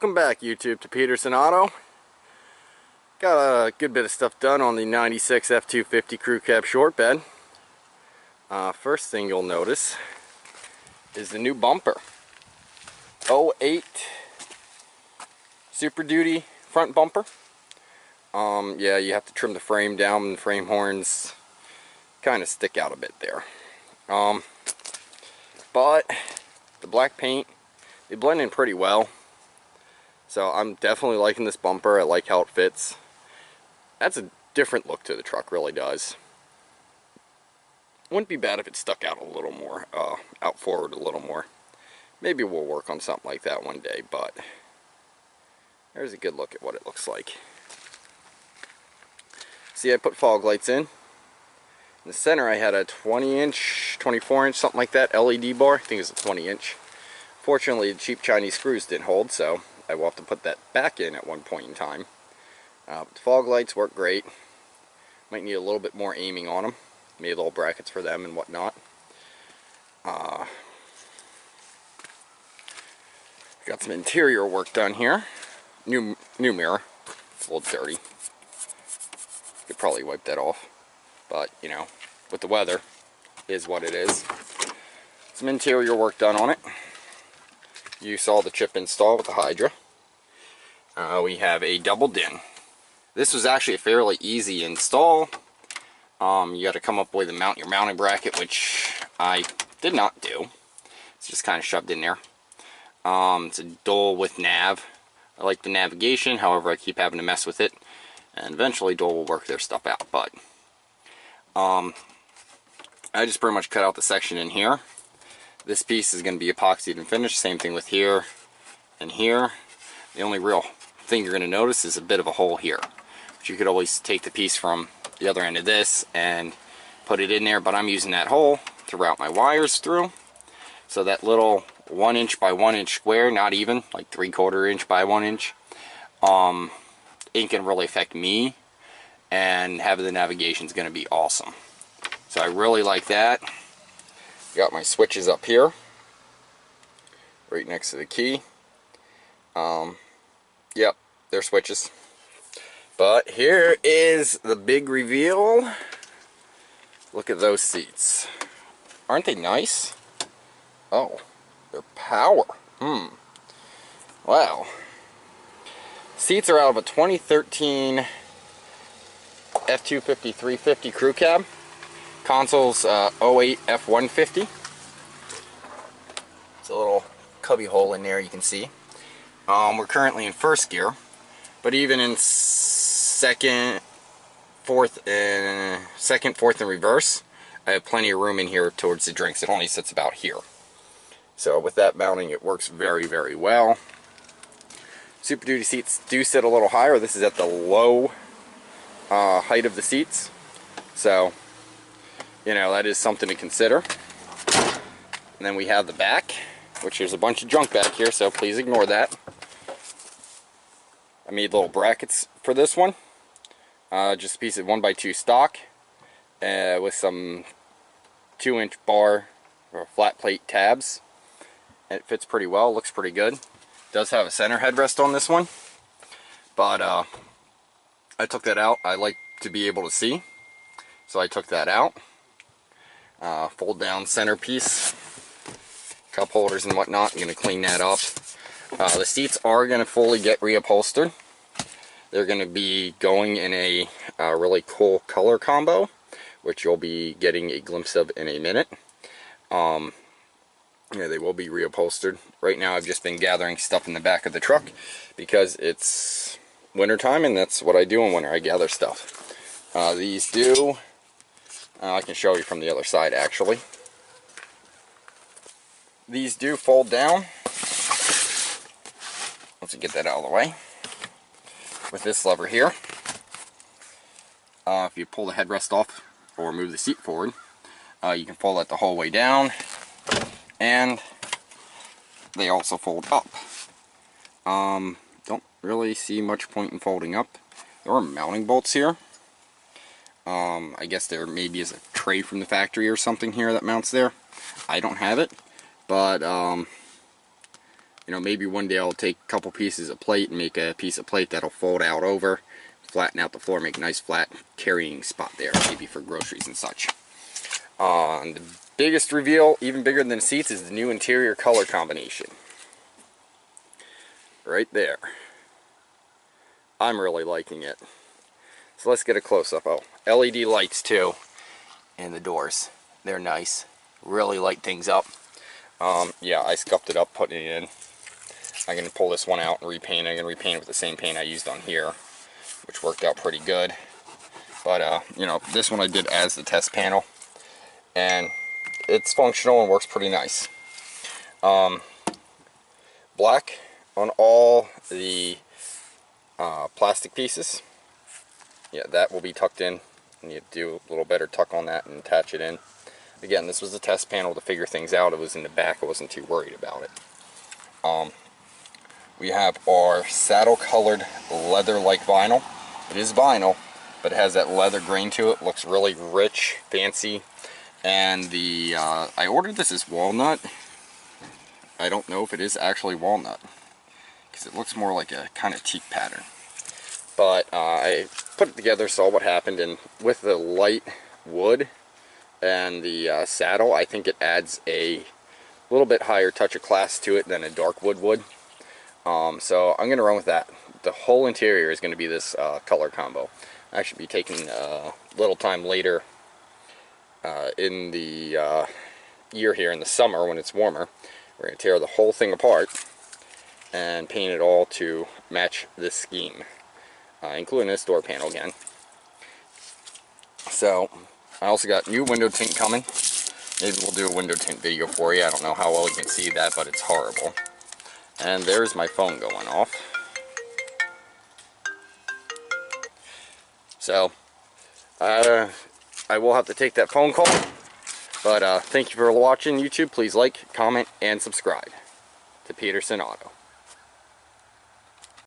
Welcome back, YouTube, to Peterson Auto. Got a good bit of stuff done on the 96 F250 Crew Cab short bed. First thing you'll notice is the new bumper. 08 Super Duty front bumper. Yeah, you have to trim the frame down, and the frame horns kind of stick out a bit there. But the black paint, they blend in pretty well. So I'm definitely liking this bumper. I like how it fits. That's a different look to the truck, really does. Wouldn't be bad if it stuck out a little more, out forward a little more. Maybe we'll work on something like that one day, but there's a good look at what it looks like. See, I put fog lights in. In the center I had a 20-inch, 24-inch, something like that, LED bar. I think it's a 20-inch. Fortunately, the cheap Chinese screws didn't hold, so I will have to put that back in at one point in time. But the fog lights work great. Might need a little bit more aiming on them. Made little brackets for them and whatnot. Got some interior work done here. New mirror. It's a little dirty. Could probably wipe that off. But, you know, with the weather, is what it is. Some interior work done on it. You saw the chip install with the Hydra. We have a double din. This was actually a fairly easy install. You got to come up with your mounting bracket, which I did not do. It's just kind of shoved in there. It's a dual with nav. I like the navigation, however I keep having to mess with it. And eventually dual will work their stuff out. But I just pretty much cut out the section in here. This piece is going to be epoxied and finished. Same thing with here and here. The only real thing you're going to notice is a bit of a hole here. But you could always take the piece from the other end of this and put it in there. But I'm using that hole to route my wires through. So that little 1 inch by 1 inch square, not even, like 3/4 inch by 1 inch, ain't going to really affect me. And having the navigation is going to be awesome. So I really like that. Got my switches up here, right next to the key. Yep, they're switches. But here is the big reveal. Look at those seats. Aren't they nice? Oh, they're power. Wow. Seats are out of a 2013 F250 350 Crew Cab. Console's 08 F150. It's a little cubby hole in there, you can see. We're currently in first gear, but even in second, fourth, and reverse, I have plenty of room in here towards the drinks. It only sits about here. So with that mounting, it works very, very well. Super Duty seats do sit a little higher. This is at the low height of the seats. So, you know, that is something to consider. And then we have the back, which there's a bunch of junk back here, so please ignore that. I made little brackets for this one. Just a piece of 1x2 stock with some 2-inch bar or flat plate tabs. And it fits pretty well, looks pretty good. Does have a center headrest on this one. But I took that out. I like to be able to see. So I took that out. Fold down centerpiece, cup holders and whatnot. I'm going to clean that up. The seats are going to fully get reupholstered. They're going to be going in a really cool color combo, which you'll be getting a glimpse of in a minute. Yeah, they will be reupholstered. Right now I've just been gathering stuff in the back of the truck because it's winter time and that's what I do in winter. I gather stuff. These do... I can show you from the other side, actually. These do fold down. Let's get that out of the way. With this lever here. If you pull the headrest off or move the seat forward, you can fold that the whole way down. And they also fold up. Don't really see much point in folding up. There are mounting bolts here. I guess there maybe is a tray from the factory or something here that mounts there. I don't have it, but You know, maybe one day I'll take a couple pieces of plate and make a piece of plate that'll fold out over, flatten out the floor, make a nice flat carrying spot there, maybe for groceries and such. The biggest reveal, even bigger than the seats, is the new interior color combination. Right there. I'm really liking it. So let's get a close-up. Oh, LED lights too in the doors. They're nice. Really light things up. Yeah, I scuffed it up putting it in. I'm going to pull this one out and repaint it. I'm going to repaint it with the same paint I used on here, which worked out pretty good. But, you know, this one I did as the test panel, and it's functional and works pretty nice. Black on all the plastic pieces. Yeah, that will be tucked in. And you do a little better tuck on that and attach it in. Again, this was a test panel to figure things out. It was in the back. I wasn't too worried about it. We have our saddle colored leather-like vinyl. It is vinyl, but it has that leather grain to it. Looks really rich, fancy. And the I ordered this as walnut. I don't know if it is actually walnut, because it looks more like a kind of teak pattern. But I put it together, saw what happened, and with the light wood and the saddle, I think it adds a little bit higher touch of class to it than a dark wood would. So I'm going to run with that. The whole interior is going to be this color combo. I should be taking a little time later in the year here in the summer when it's warmer. We're going to tear the whole thing apart and paint it all to match this scheme, including this door panel again. So I also got new window tint coming. Maybe we'll do a window tint video for you. I don't know how well you can see that, but it's horrible. And there's my phone going off. So I will have to take that phone call. But thank you for watching YouTube. Please like, comment, and subscribe to Peterson Auto.